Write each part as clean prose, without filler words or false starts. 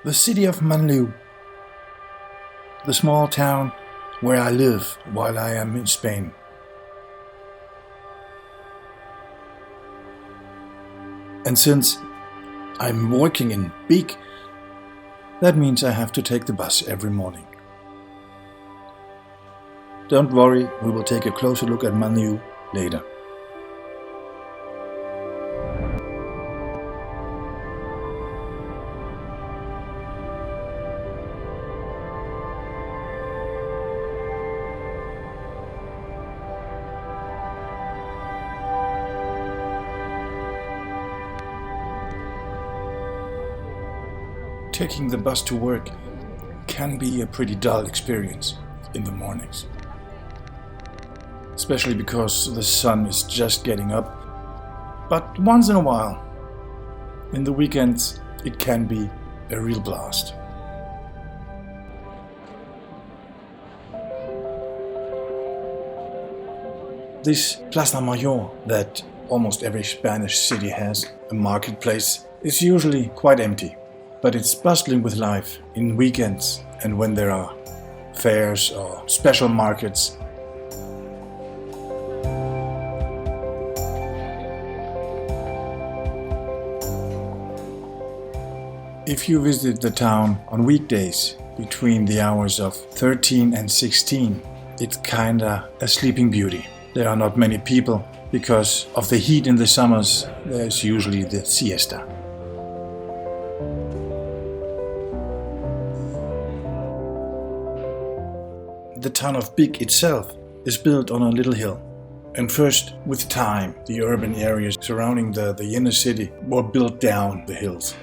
The city of Manlleu, the small town where I live while I am in Spain. And since I'm working in Vic, that means I have to take the bus every morning. Don't worry, we will take a closer look at Manlleu later. Taking the bus to work can be a pretty dull experience in the mornings. Especially because the sun is just getting up. But once in a while, in the weekends, it can be a real blast. This Plaça Major that almost every Spanish city has, a marketplace, is usually quite empty. But it's bustling with life in weekends and when there are fairs or special markets. If you visit the town on weekdays between the hours of 13 and 16, it's kinda a sleeping beauty. There are not many people because of the heat in the summers. There's usually the siesta. The town of Vic itself is built on a little hill. And first, with time, the urban areas surrounding the inner city were built down the hills.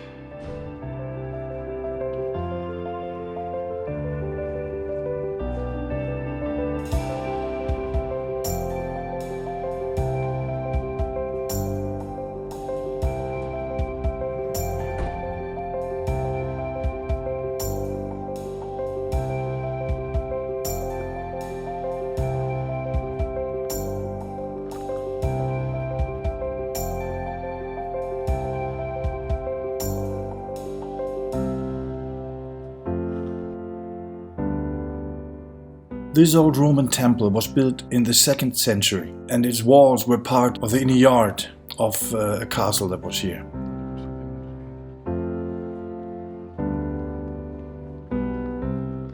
This old Roman temple was built in the 2nd century, and its walls were part of the inner yard of a castle that was here.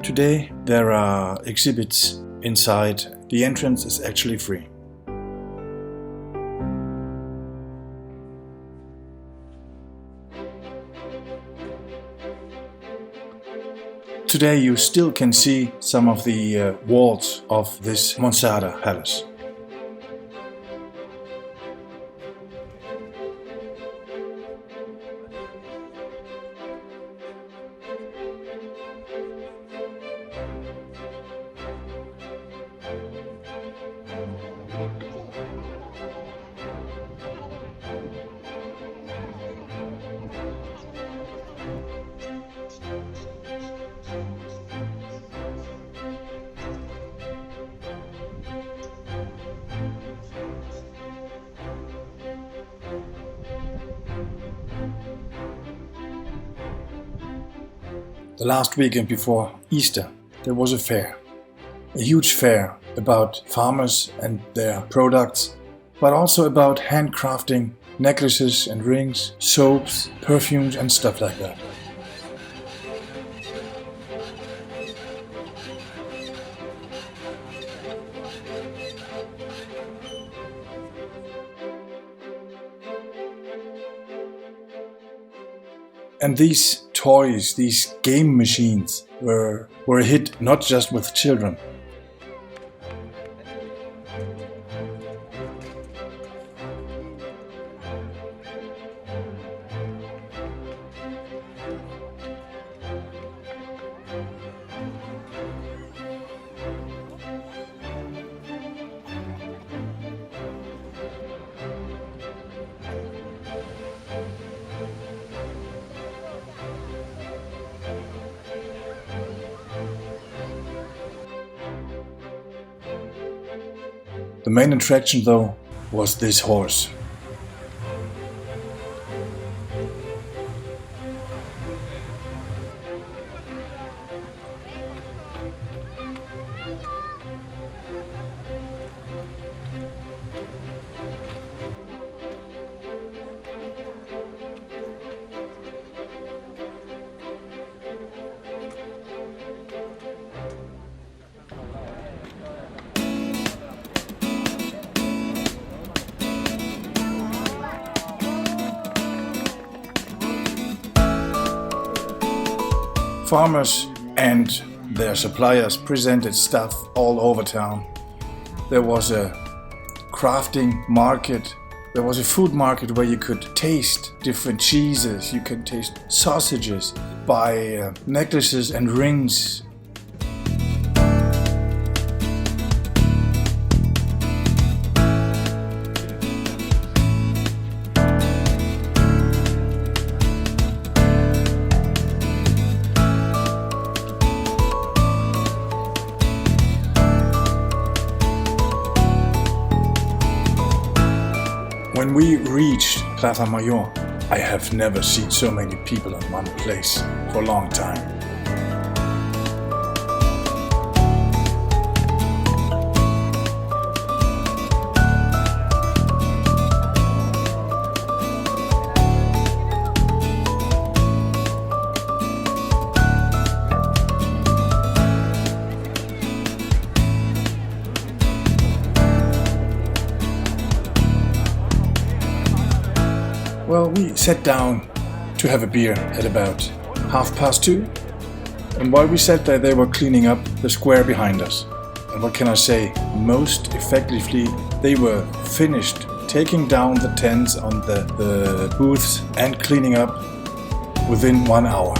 Today there are exhibits inside. The entrance is actually free. Today you still can see some of the walls of this Mansarda palace. The last weekend before Easter, there was a fair. A huge fair about farmers and their products, but also about handcrafting, necklaces and rings, soaps, perfumes and stuff like that. And these toys, these game machines, were a hit not just with children. The main attraction, though, was this horse. Farmers and their suppliers presented stuff all over town. There was a crafting market. There was a food market where you could taste different cheeses. You could taste sausages, buy necklaces and rings. When we reached Plaça Major, I have never seen so many people in one place for a long time. Well, we sat down to have a beer at about 2:30, and while we sat there, they were cleaning up the square behind us. And what can I say? Most effectively, they were finished taking down the tents on the booths and cleaning up within 1 hour.